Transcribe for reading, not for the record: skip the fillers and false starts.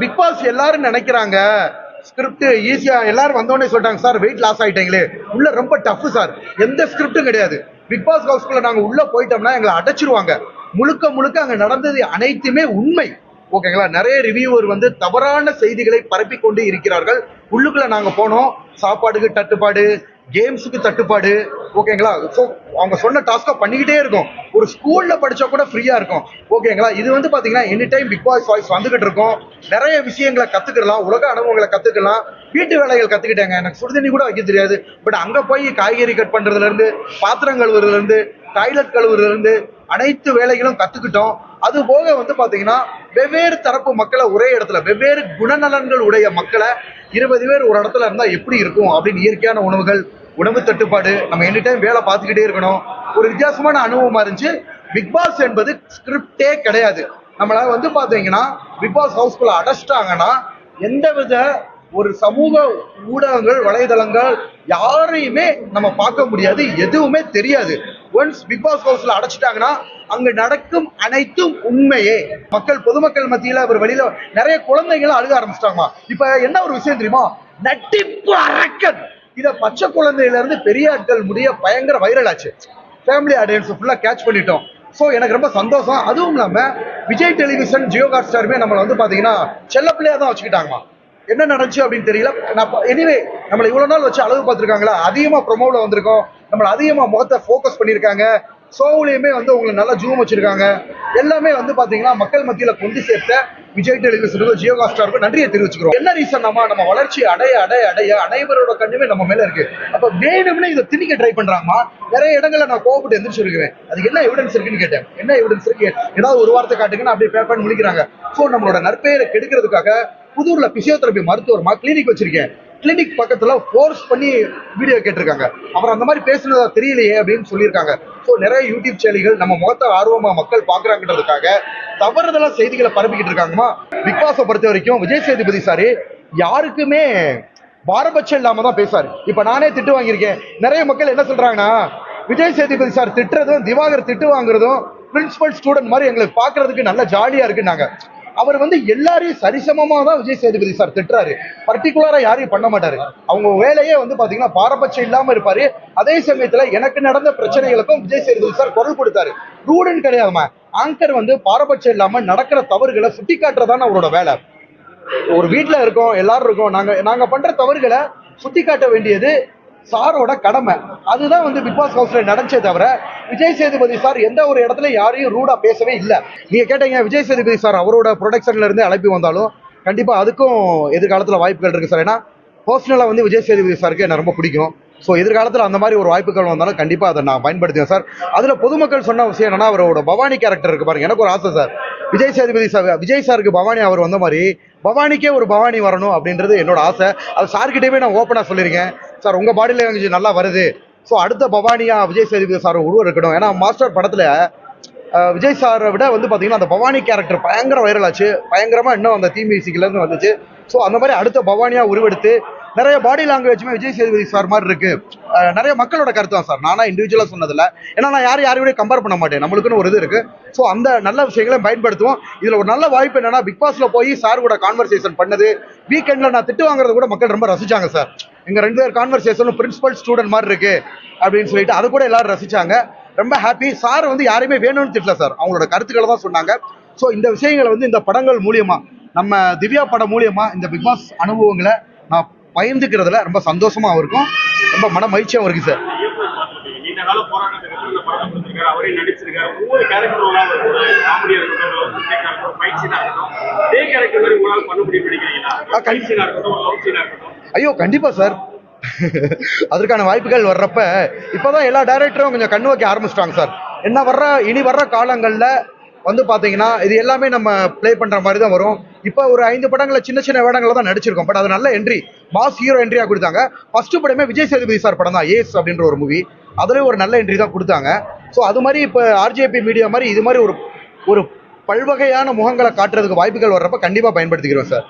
Big pass எல்லாரும் நினைக்கிறாங்க script ஈஸியா எல்லாரும் வந்தோடனே சொல்லிட்டாங்க சார் வெயிட் லாஸ் ஆயிட்டீங்களே உள்ள ரொம்ப டஃப் சார், எந்த ஸ்கிரிப்டும் கிடையாது. பிக் பாஸ் ஹவுஸ்குள்ள நாங்க உள்ள போயிட்டோம்னா எங்களை அடைச்சிருவாங்க. முழுக்க முழுக்க அங்க நடந்தது அனைத்துமே உண்மை. ஓகேங்களா, நிறைய ரிவ்யூவர் வந்து தவறான செய்திகளை பரப்பி கொண்டு இருக்கிறார்கள். உள்ளுக்குள்ள நாங்க போனோம், சாப்பாடுக்கு தட்டுப்பாடு, கேம்ஸுக்கு தட்டுப்பாடு. ஓகேங்களா, ஸோ அவங்க சொன்ன டாஸ்கை பண்ணிக்கிட்டே இருக்கும். ஒரு ஸ்கூல்ல படிச்சா கூட ஃப்ரீயா இருக்கும். ஓகேங்களா, இது வந்து பாத்தீங்கன்னா any time Big Boss voice வந்துகிட்டு இருக்கும். நிறைய விஷயங்களை கத்துக்கலாம், உலக அனுபவங்களை கத்துக்கலாம், வீட்டு வேலைகள் கத்துக்கிட்டாங்க. எனக்கு சுடுதண்ணி கூட வைக்க தெரியாது, பட் அங்க போய் காய்கறி கட் பண்றதுல இருந்து, பாத்திரம் கழுவுறதுல இருந்து, டாய்லெட் கழுவுறதுல இருந்து அனைத்து வேலைகளும் கத்துக்கிட்டோம். அது போக வந்து பாத்தீங்கன்னா வெவ்வேறு தரப்பு மக்களை ஒரே இடத்துல, வெவ்வேறு குணநலன்கள் உடைய மக்களை 20 பேர் ஒரு இடத்துல இருந்தா எப்படி இருக்கும் அப்படின்னு இயற்கையான உணவுகள், உணவு தட்டுப்பாடு, நம்ம எனி டைம் வேலை பார்த்துக்கிட்டே இருக்கணும். ஒரு வித்தியாசமான அனுபவமா இருந்துச்சு. பிக் பாஸ் என்பது ஸ்கிரிப்டே கிடையாது. நம்மள வந்து பாத்தீங்கன்னா பிக் பாஸ் ஹவுஸ்குள்ள அடைச்சிட்டாங்கன்னா எந்தவித ஒரு சமூக ஊடகங்கள், வலைதளங்கள் யாரையுமே நம்ம பார்க்க முடியாது, எதுவுமே தெரியாது. ஒன்ஸ் பிக் பாஸ் ஹவுஸ்ல அடைச்சிட்டாங்கன்னா அங்க நடக்கும் அனைத்தும் உண்மையே. மக்கள், பொதுமக்கள் மத்தியில ஒரு வெளியில நிறைய குழந்தைகளும் அழுக ஆரம்பிச்சிட்டாங்க. இப்ப என்ன ஒரு விஷயம் தெரியுமா, நட்டிப்பு அரக்கன் இத பச்சை குழந்தையில இருந்து பெரிய ஆட்கள் முடிய பயங்கர வைரல் ஆச்சு. ஃபேமிலி ஆடியன்ஸ் ஃபுல்லா கேட்ச் பண்ணிட்டோம். ஸோ எனக்கு ரொம்ப சந்தோஷம். அதுவும் இல்லாம விஜய் டெலிவிஷன், ஜியோ ஹாட் ஸ்டாருமே நம்மளை வந்து பாத்தீங்கன்னா செல்ல பிள்ளையா தான் வச்சுக்கிட்டாங்க. என்ன நடந்துச்சு அப்படின்னு தெரியல. எனிவே நம்மளை இவ்வளவு நாள் வச்சு அளவு பார்த்துருக்காங்களா, அதிகமா ப்ரொமோல வந்திருக்கோம், நம்மளை அதிகமா முகத்தை ஃபோக்கஸ் பண்ணியிருக்காங்க. ஷோவுலையுமே வந்து உங்களுக்கு நல்லா ஜூம் வச்சிருக்காங்க. எல்லாமே வந்து பாத்தீங்கன்னா மக்கள் மத்தியில கொண்டு சேர்த்த விஜய் டெலிவிஷனுக்கும் ஜியோ ஹாட் ஸ்டாருக்கும் நன்றியை தெரிவிச்சுக்கிறோம். என்ன ரீசன், நம்ம வளர்ச்சி அடைய அடைய அடைய அனைவரோட கண்ணுமே நம்ம மேல இருக்கு. அப்ப வேணும்னே இதை திணிக்க ட்ரை பண்றாங்கம்மா. நிறைய இடங்கள்ல நான் கோபப்பட்டு எந்திரிச்சு இருக்கிறேன். அதுக்கு என்ன எவிடன்ஸ் இருக்குன்னு கேட்டேன். என்ன எவிடன்ஸ் இருக்கு, ஏதாவது ஒரு வார்த்தை காட்டுங்கன்னு அப்படியே பேப்பர் முடிக்கிறாங்க. ஸோ நம்மளோட நற்பெயரை கெடுக்கிறதுக்காக புதூர்ல பிசியோதெரபி மருத்துவமா கிளினிக் வச்சிருக்கேன். கிளினிக் பக்கத்துல ஃபோர்ஸ் பண்ணி வீடியோ கேட்டிருக்காங்க. அப்புறம் அந்த மாதிரி பேசுனதா தெரியலையே அப்படின்னு சொல்லியிருக்காங்க. ஸோ நிறைய யூடியூப் சேனல்கள் நம்ம முகத்தை ஆர்வமா மக்கள் பாக்குறாங்கன்றதுக்காக தவறுதலா செய்திகளை பரப்பிக்கிட்டு இருக்காங்கம்மா. பிக் பாஸை பொறுத்த வரைக்கும் விஜய் சேதுபதி சாரு யாருக்குமே பாரபட்சம் இல்லாம தான் பேசாரு. இப்ப நானே திட்டு வாங்கியிருக்கேன். நிறைய மக்கள் என்ன சொல்றாங்கன்னா, விஜய் சேதுபதி சார் திட்டுறதும் திவாகர் திட்டு வாங்குறதும் பிரின்சிபல் ஸ்டூடெண்ட் மாதிரி எங்களுக்கு பாக்குறதுக்கு நல்ல ஜாலியா இருக்குன்னாங்க. அவர் வந்து எல்லாரையும் சரிசமமா தான் விஜய் சேதுபதி சார் திட்டுறாரு. பர்டிகுலரா யாரையும் பண்ண மாட்டாரு. அவங்க வேலையே வந்து பாத்தீங்கன்னா பாரபட்சம் இல்லாம இருப்பாரு. அதே சமயத்துல எனக்கு நடந்த பிரச்சனைகளுக்கும் விஜய் சேதுபதி சார் குரல் கொடுத்தாரு. ரூடன் கிடையாதுமா. ஆங்கர் வந்து பாரபட்சம் இல்லாம நடக்கிற தவறுகளை சுட்டி காட்டுறதான அவரோட வேலை. ஒரு வீட்டுல இருக்கோம், எல்லாரும் இருக்கோம், நாங்க பண்ற தவறுகளை சுட்டி காட்ட வேண்டியது சாரோட கடமை. அதுதான் வந்து பிக் பாஸ் ஹவுஸ்ல நடந்தே தவிர விஜய் சேதுபதி சார் எந்த ஒரு இடத்துல யாரையும் ரூடா பேசவே இல்லை. நீங்க கேட்டீங்க விஜய் சேதுபதி சார் அவரோட ப்ரொடக்ஷன்ல இருந்து அழைப்பி வந்தாலும் கண்டிப்பா அதுக்கும் எதிர்காலத்துல வாய்ப்புகள் இருக்கு சார். ஏன்னா பர்சனலா வந்து விஜய் சேதுபதி சாருக்கு என்ன ரொம்ப பிடிக்கும். ஸோ எதிர்காலத்தில் அந்த மாதிரி ஒரு வாய்ப்புகள் வந்தாலும் கண்டிப்பாக அதை நான் பயன்படுத்துவேன் சார். அதில் பொதுமக்கள் சொன்ன விஷயம் என்னன்னா, அவரோட பவானி கேரக்டர் இருக்கு பாருங்க, எனக்கு ஒரு ஆசை சார். விஜய் சேதுபதி சார், விஜய் சாருக்கு பவானி அவர் வந்த மாதிரி பவானிக்கே ஒரு பவானி வரணும் அப்படின்றது என்னோட ஆசை. அது சார்கிட்டயுமே நான் ஓப்பனாக சொல்லியிருக்கேன். சார் உங்க பாடி லாங்குவேஜ் நல்லா வருது, ஸோ அடுத்த பவானியா விஜய் சேதுபதி சார் உருவம் இருக்கணும். ஏன்னா மாஸ்டர் படத்துல விஜய் சாரை விட வந்து பாத்தீங்கன்னா அந்த பவானி கேரக்டர் பயங்கர வைரல் ஆச்சு, பயங்கரமா இன்னும் அந்த தீ மியூசிக்ல இருந்து வந்துச்சு. ஸோ அந்த மாதிரி அடுத்த பவானியா உருவெடுத்து நிறைய பாடி லாங்குவேஜுமே விஜய் சேதுபதி சார் மாதிரி இருக்கு. நிறைய மக்களோட கருத்து தான் சார், நானா இண்டிவிஜுவலா சொன்னதில்ல. ஏன்னா நான் யாரையும் கம்பேர் பண்ண மாட்டேன், நம்மளுக்குன்னு ஒரு இது இருக்கு. ஸோ அந்த நல்ல விஷயங்களை பயன்படுத்துவோம். இதுல ஒரு நல்ல வாய்ப்பு என்னன்னா, பிக் பாஸ்ல போய் சார் கூட கான்வர்சேஷன் பண்ணது, வீக்கெண்ட்ல நான் திட்டு வாங்குறது கூட மக்கள் ரொம்ப ரசிச்சாங்க சார். எங்க 2 பேர் கான்வர்சேஷனும் பிரின்சிபல் ஸ்டூடெண்ட் மாதிரி இருக்கு அப்படின்னு சொல்லிட்டு அது கூட எல்லாரும் ரசிச்சாங்க. ரொம்ப ஹாப்பி. சார் வந்து யாரையுமே வேணும்னு திட்டல சார், அவங்களோட கருத்துக்களை தான் சொன்னாங்க. ஸோ இந்த விஷயங்களை வந்து இந்த படங்கள் மூலியமா, நம்ம திவ்யா படம் மூலியமா இந்த பிக் பாஸ் அனுபவங்களை நான் பகிர்ந்துக்கிறதுல ரொம்ப சந்தோஷமா இருக்கும், ரொம்ப மன மகிழ்ச்சியாகவும் இருக்கு சார். ஐயோ கண்டிப்பா சார், அதற்கான வாய்ப்புகள் வர்றப்ப இப்பதான் எல்லா டைரக்டரும் கொஞ்சம் கண்ணு வைக்க ஆரம்பிச்சிட்டாங்க சார். இனி வர்ற காலங்கள்ல வந்து பாத்தீங்கன்னா இது எல்லாமே நம்ம பிளே பண்ற மாதிரி தான் வரும். இப்ப ஒரு 5 படங்களை சின்ன சின்ன வேடங்களை தான் நடிச்சிருக்கோம். பட் அது நல்ல என்ட்ரி, மாஸ் ஹீரோ என்ட்ரியா கொடுத்தாங்க. ஃபர்ஸ்ட் படமே விஜய் சேதுபதி சார் படம் தான், ஏஸ் அப்படின்ற ஒரு மூவி. அதுலயும் ஒரு நல்ல என்ட்ரி தான் கொடுத்தாங்க. ஸோ அது மாதிரி இப்ப ஆர்ஜேபி மீடியா மாதிரி இது மாதிரி ஒரு பல்வகையான முகங்களை காட்டுறதுக்கு வாய்ப்புகள் வர்றப்ப கண்டிப்பா பயன்படுத்திக்கிறோம் சார்.